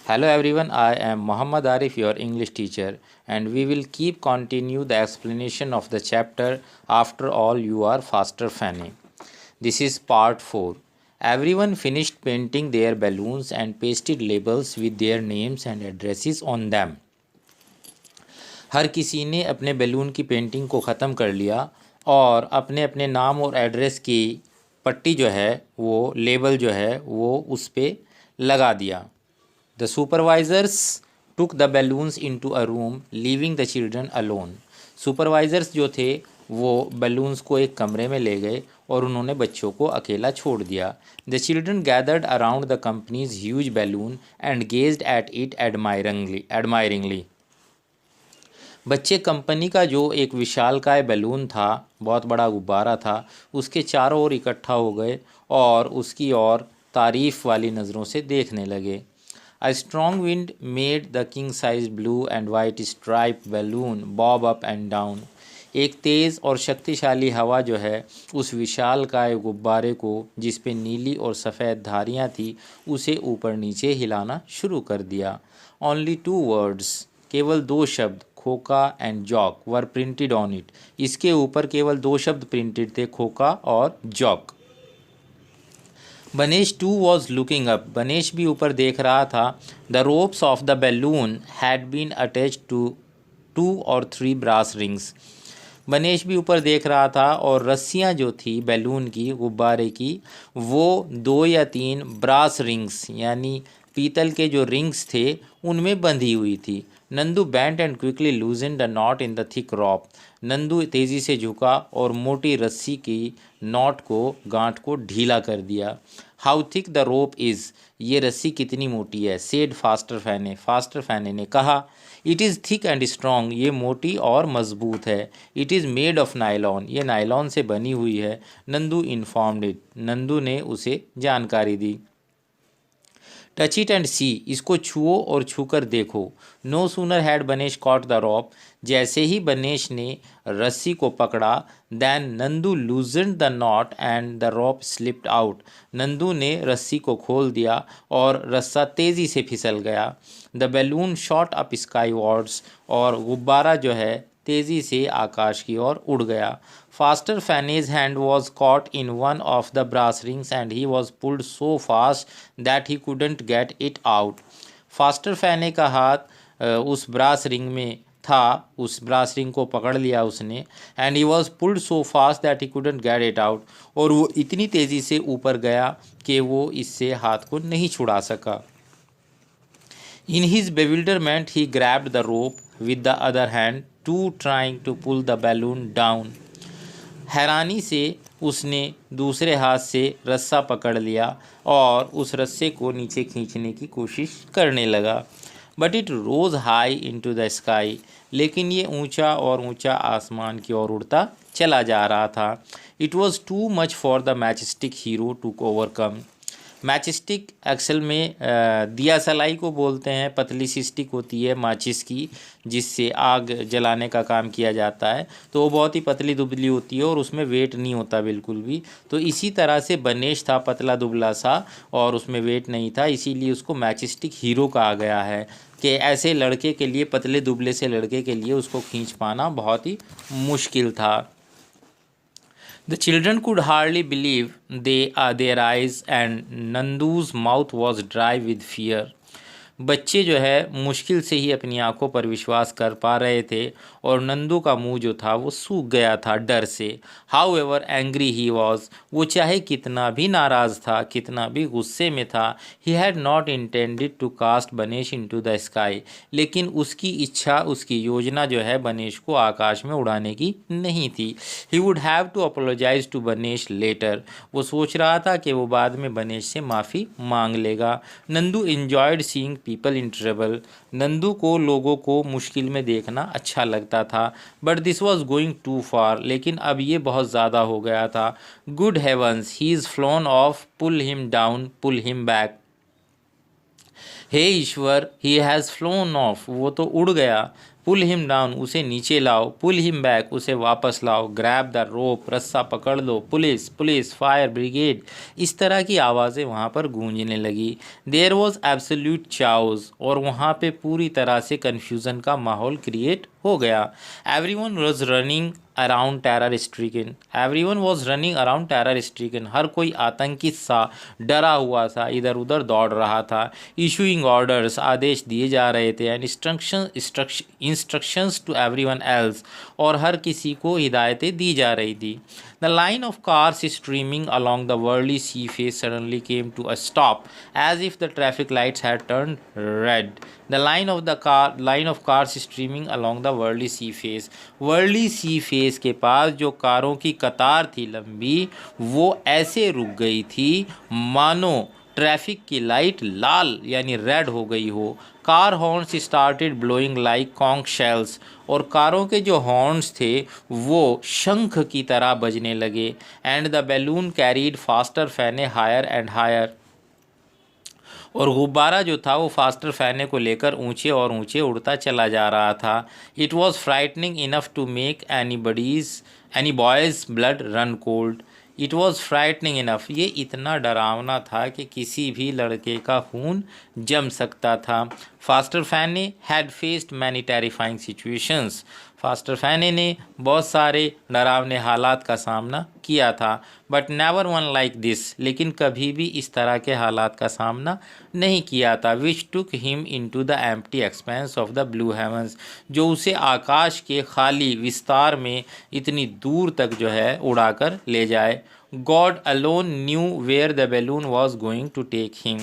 Hello everyone, I am Muhammad Arif, your English teacher, and we will keep continue the explanation of the chapter After All You Are Faster Fanny. This is part 4. Everyone finished painting their balloons and pasted labels with their names and addresses on them. हर किसी ने अपने balloon की painting को ख़त्म कर लिया और अपने अपने नाम और एड्रेस की पट्टी जो है वो लेबल जो है वो उस पर लगा दिया. The supervisors took the balloons into a room, leaving the children alone. Supervisors जो थे वो बलून्स को एक कमरे में ले गए और उन्होंने बच्चों को अकेला छोड़ दिया. The children gathered around the company's huge balloon and gazed at it admiringly. बच्चे कंपनी का जो एक विशालकाय बैलून था, बहुत बड़ा गुब्बारा था, उसके चारों ओर इकट्ठा हो गए और उसकी ओर तारीफ़ वाली नज़रों से देखने लगे. A strong wind made the king-sized blue and white striped balloon bob up and down. एक तेज़ और शक्तिशाली हवा जो है उस विशालकाय गुब्बारे को जिस पे नीली और सफ़ेद धारियाँ थी उसे ऊपर नीचे हिलाना शुरू कर दिया. Only 2 words, केवल 2 शब्द Khoka and Jock were printed on it. इसके ऊपर केवल 2 शब्द प्रिंटेड थे, खोका और Jock. Banesh too was looking up. Banesh भी ऊपर देख रहा था. The ropes of the balloon had been attach to 2 or 3 brass rings. Banesh भी ऊपर देख रहा था और रस्सियां जो थी बैलून की, गुब्बारे की, वो 2 या 3 ब्रास रिंग्स यानी पीतल के जो रिंग्स थे उनमें बंधी हुई थी. Nandu bent and quickly loosen the knot in the thick rope. Nandu तेज़ी से झुका और मोटी रस्सी की नॉट को, गांठ को ढीला कर दिया. How thick the rope is. ये रस्सी कितनी मोटी है. सेड फास्टर फैने. फास्टर फैने ने कहा. It is thick and strong. ये मोटी और मजबूत है. It is made of nylon. ये नायलॉन से बनी हुई है. Nandu informed it. नंदू ने उसे जानकारी दी. Touch it and see. इसको छुओ और छूकर देखो. No sooner had Banesh caught the rope. जैसे ही बनेश ने रस्सी को पकड़ा, then Nandu loosen the knot and the rope slipped out. Nandu ने रस्सी को खोल दिया और रस्सा तेज़ी से फिसल गया. The balloon shot up sky words. और गुब्बारा जो है तेज़ी से आकाश की ओर उड़ गया. Faster Fene's hand was caught in one of the brass rings and he was pulled so fast that he couldn't get it out. Faster Fene का हाथ उस ब्रास रिंग में था. उस ब्रास रिंग को पकड़ लिया उसने. And he was pulled so fast that he couldn't get it out. और वो इतनी तेज़ी से ऊपर गया कि वो इससे हाथ को नहीं छुड़ा सका. In his bewilderment, he grabbed the rope with the other hand, trying to pull the balloon down. हैरानी से उसने दूसरे हाथ से रस्सा पकड़ लिया और उस रस्से को नीचे खींचने की कोशिश करने लगा. But it rose high into the sky. लेकिन ये ऊंचा और ऊंचा आसमान की ओर उड़ता चला जा रहा था. It was too much for the matchstick hero to overcome. Matchstick एक्सल में दिया सलाई को बोलते हैं. पतली सी स्टिक होती है माचिस की जिससे आग जलाने का काम किया जाता है. तो वो बहुत ही पतली दुबली होती है और उसमें वेट नहीं होता बिल्कुल भी. तो इसी तरह से बनेश था, पतला दुबला सा, और उसमें वेट नहीं था. इसीलिए उसको मैचस्टिक हीरो कहा गया है कि ऐसे लड़के के लिए, पतले दुबले से लड़के के लिए उसको खींच पाना बहुत ही मुश्किल था. The children could hardly believe their eyes, and Nandu's mouth was dry with fear. बच्चे जो है मुश्किल से ही अपनी आंखों पर विश्वास कर पा रहे थे और नंदू का मुंह जो था वो सूख गया था डर से. How ever angry he was. वो चाहे कितना भी नाराज़ था, कितना भी गुस्से में था, he had not intended to cast Banesh into the sky. लेकिन उसकी इच्छा, उसकी योजना जो है बनेश को आकाश में उड़ाने की नहीं थी. He would have to apologise to Banesh later. वो सोच रहा था कि वो बाद में बनेश से माफ़ी मांग लेगा. Nandu enjoyed seeing people in trouble. Nandu को लोगों को मुश्किल में देखना अच्छा लगता था. But this was going too far. लेकिन अब ये बहुत ज़्यादा हो गया था. Good heavens, he is flown off, pull him down, pull him back. हे ईश्वर, ही हैज़ फ्लोन ऑफ, वो तो उड़ गया। पुल हिम डाउन, उसे नीचे लाओ। पुल हिम बैक, उसे वापस लाओ। ग्रैब द रोप, रस्सा पकड़ लो। Police police, fire brigade. इस तरह की आवाज़ें वहाँ पर गूंजने लगी। देयर वॉज एब्सोल्यूट चाउस, और वहाँ पे पूरी तरह से कन्फ्यूज़न का माहौल क्रिएट हो गया। Everyone was running around terror stricken, everyone was running around terror stricken, हर कोई आतंकित सा, डरा हुआ सा इधर उधर दौड़ रहा था। इशूइंग ऑर्डर्स, आदेश दिए जा रहे थे। And instructions to everyone else, और हर किसी को हिदायतें दी जा रही थी। The line of cars streaming along the worldly sea face suddenly came to a stop, as if the traffic lights had turned red. The line of cars streaming along the worldly sea face, worldly sea face के पास जो कारों की कतार थी लंबी, वो ऐसे रुक गई थी मानो ट्रैफिक की लाइट लाल यानी रेड हो गई हो। Car horns started blowing like conc shells, और कारों के जो हॉर्न्स थे वो शंख की तरह बजने लगे। And the balloon carried Faster Fene higher and higher, और गुब्बारा जो था वो फास्टर फैने को लेकर ऊंचे और ऊंचे उड़ता चला जा रहा था। It was frightening enough to make any boy's blood run cold. It was frightening enough, ये इतना डरावना था कि किसी भी लड़के का खून जम सकता था। Faster Fene had faced many terrifying situations, Faster Fene ने बहुत सारे डरावने हालात का सामना किया था। But never one like this, लेकिन कभी भी इस तरह के हालात का सामना नहीं किया था। Which took him into the empty expanse of the blue heavens, जो उसे आकाश के खाली विस्तार में इतनी दूर तक जो है उड़ाकर ले जाए। God alone knew where the balloon was going to take him,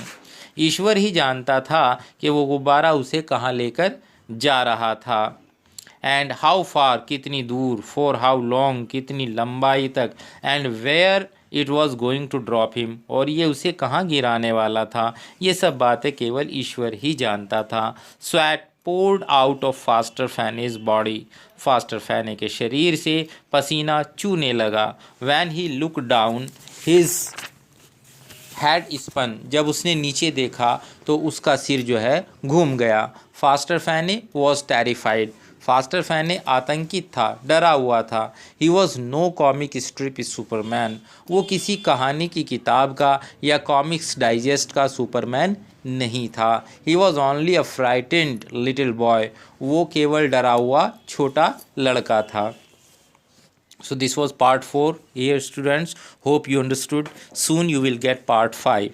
ईश्वर ही जानता था कि वो गुब्बारा उसे कहाँ लेकर जा रहा था। एंड हाउ फार, कितनी दूर। फॉर हाउ लॉन्ग, कितनी लंबाई तक। And where it was going to drop him, और ये उसे कहाँ गिराने वाला था। ये सब बातें केवल ईश्वर ही जानता था। Sweat poured out of Faster Fene's body, Faster Fene के शरीर से पसीना चूने लगा। When he look down his head spun, जब उसने नीचे देखा तो उसका सिर जो है घूम गया। Faster Fene was terrified, Faster Fene आतंकित था, डरा हुआ था। He was no comic strip Superman, वो किसी कहानी की किताब का या कॉमिक्स डाइजेस्ट का सुपरमैन नहीं था। He was only a frightened little boy, वो केवल डरा हुआ छोटा लड़का था। So this was part 4 here students. Hope you understood. Soon you will get part 5.